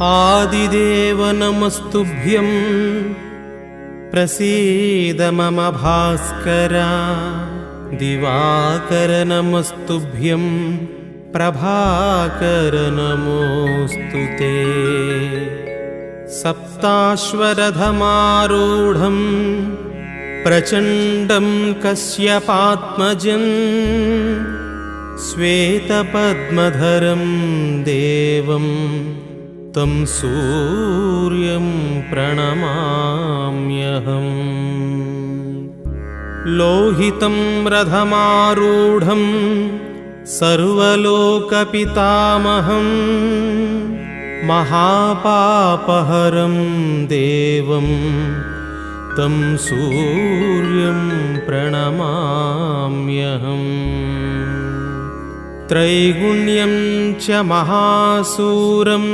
आदिदेव नमस्तुभ्यं प्रसीद मम भास्कर दिवाकर नमस्तुभ्यं प्रभाकर नमोऽस्तुते सप्ताश्वरथमारूढं प्रचण्डं कश्यपात्मजं श्वेतपद्मधरं देवं तं सूर्यं प्रणमाम्यहम् लोहितं रथमारूढं सर्वलोकपितामहं महापापहरं देवं तं सूर्यं प्रणमाम्यहम् त्रैगुण्यं च महासूरं